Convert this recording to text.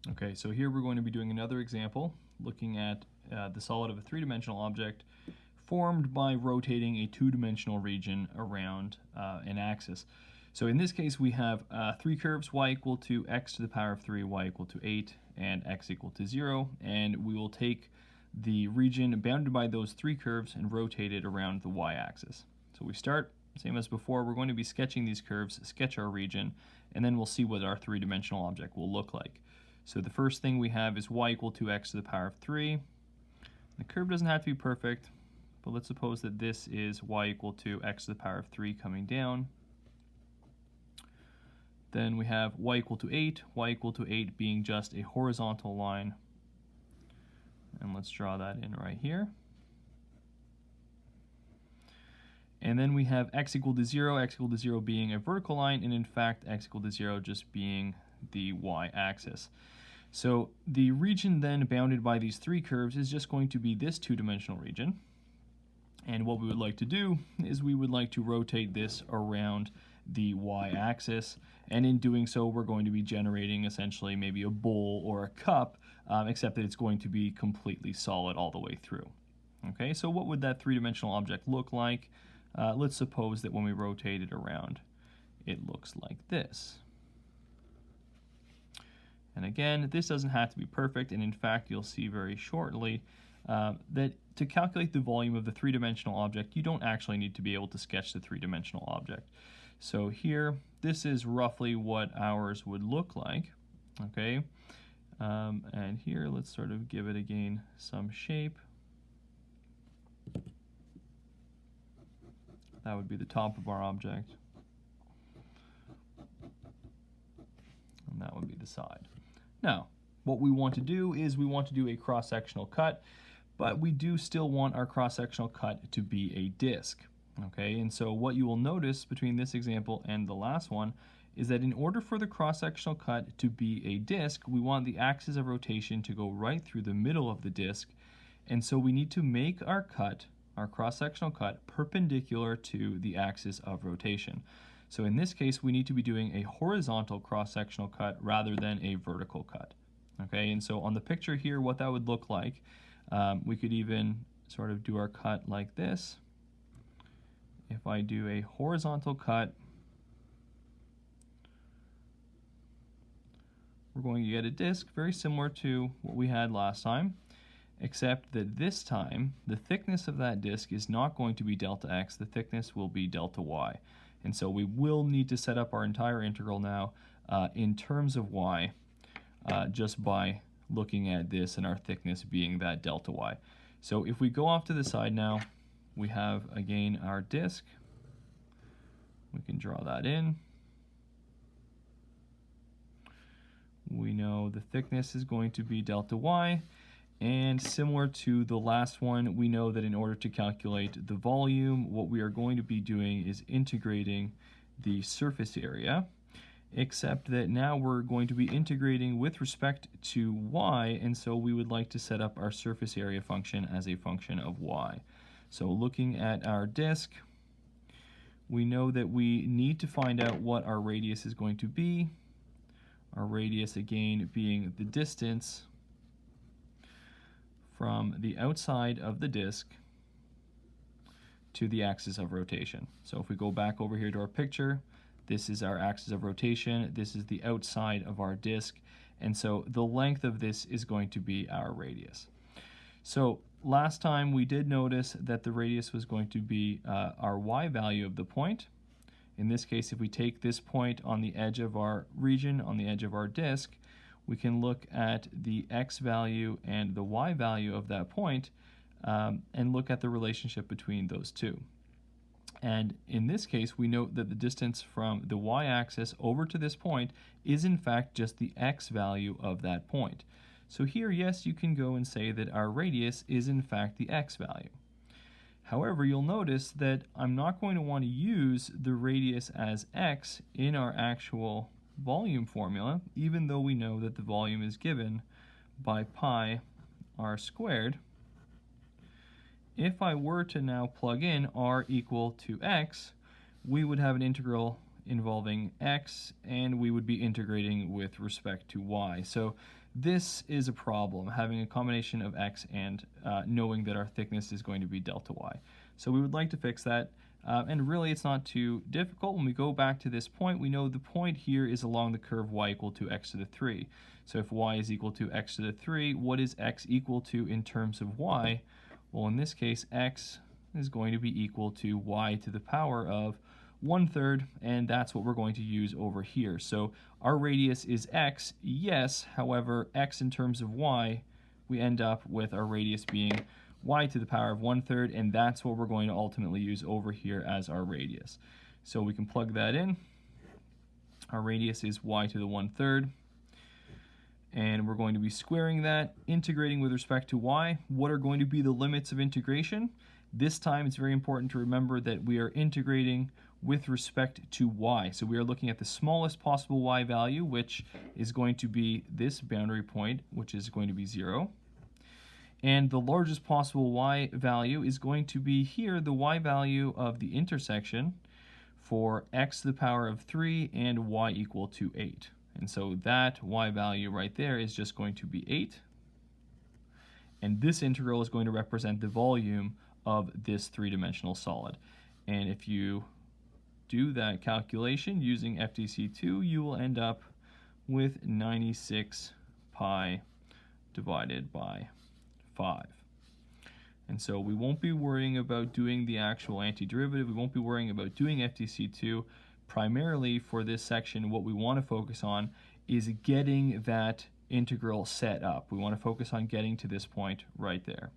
Okay, so here we're going to be doing another example, looking at the solid of a three-dimensional object formed by rotating a two-dimensional region around an axis. So in this case, we have three curves, y equal to x to the power of 3, y equal to 8, and x equal to 0, and we will take the region bounded by those three curves and rotate it around the y-axis. So we start, same as before, we're going to be sketching these curves, sketch our region, and then we'll see what our three-dimensional object will look like. So the first thing we have is y equal to x to the power of 3. The curve doesn't have to be perfect, but let's suppose that this is y equal to x to the power of 3 coming down. Then we have y equal to 8, y equal to 8 being just a horizontal line. And let's draw that in right here. And then we have x equal to 0 being a vertical line, and in fact x equal to 0 just being the y-axis. So the region then bounded by these three curves is just going to be this two-dimensional region. And what we would like to do is we would like to rotate this around the y-axis, and in doing so we're going to be generating essentially maybe a bowl or a cup, except that it's going to be completely solid all the way through. Okay, so what would that three-dimensional object look like? Let's suppose that when we rotate it around, it looks like this. And again, this doesn't have to be perfect, and in fact you'll see very shortly that to calculate the volume of the three-dimensional object, you don't actually need to be able to sketch the three-dimensional object. So here, this is roughly what ours would look like, okay? And here, let's sort of give it again some shape. That would be the top of our object. And that would be the side. Now, what we want to do is we want to do a cross-sectional cut, but we do still want our cross-sectional cut to be a disc. Okay, and so what you will notice between this example and the last one is that in order for the cross-sectional cut to be a disc, we want the axis of rotation to go right through the middle of the disc, and so we need to make our cut, our cross-sectional cut, perpendicular to the axis of rotation. So in this case, we need to be doing a horizontal cross-sectional cut rather than a vertical cut. Okay, and so on the picture here, what that would look like, we could even sort of do our cut like this. If I do a horizontal cut, we're going to get a disc very similar to what we had last time, except that this time the thickness of that disc is not going to be delta x, the thickness will be delta y. And so we will need to set up our entire integral now in terms of y, just by looking at this and our thickness being that delta y. So if we go off to the side now, we have again our disc. We can draw that in. We know the thickness is going to be delta y, and similar to the last one, we know that in order to calculate the volume, what we are going to be doing is integrating the surface area, except that now we're going to be integrating with respect to y, and so we would like to set up our surface area function as a function of y. So looking at our disk, we know that we need to find out what our radius is going to be. Our radius, again, being the distance from the outside of the disk to the axis of rotation. So if we go back over here to our picture, this is our axis of rotation, this is the outside of our disk, and so the length of this is going to be our radius. So last time we did notice that the radius was going to be our y value of the point. In this case, if we take this point on the edge of our region, on the edge of our disk, we can look at the x value and the y value of that point and look at the relationship between those two. And in this case, we note that the distance from the y-axis over to this point is in fact just the x value of that point. So here, yes, you can go and say that our radius is in fact the x value. However, you'll notice that I'm not going to want to use the radius as x in our actual volume formula, even though we know that the volume is given by pi r squared. If I were to now plug in r equal to x, we would have an integral involving x, and we would be integrating with respect to y. So this is a problem, having a combination of x and knowing that our thickness is going to be delta y. So we would like to fix that, and really it's not too difficult. When we go back to this point, we know the point here is along the curve y equal to x to the 3. So if y is equal to x to the 3, what is x equal to in terms of y? Well, in this case, x is going to be equal to y to the power of 1/3, and that's what we're going to use over here. So our radius is x, yes, however, x in terms of y, we end up with our radius being y to the power of 1/3, and that's what we're going to ultimately use over here as our radius. So we can plug that in. Our radius is y to the 1/3. And we're going to be squaring that, integrating with respect to y. What are going to be the limits of integration? This time it's very important to remember that we are integrating with respect to y. So we are looking at the smallest possible y value, which is going to be this boundary point, which is going to be 0. And the largest possible y value is going to be here, the y value of the intersection for x to the power of 3 and y equal to 8. And so that y value right there is just going to be 8. And this integral is going to represent the volume of this three-dimensional solid. And if you do that calculation using FDC2, you will end up with 96 pi divided by 5. And so we won't be worrying about doing the actual antiderivative. We won't be worrying about doing FDC2. Primarily for this section, what we want to focus on is getting that integral set up. We want to focus on getting to this point right there.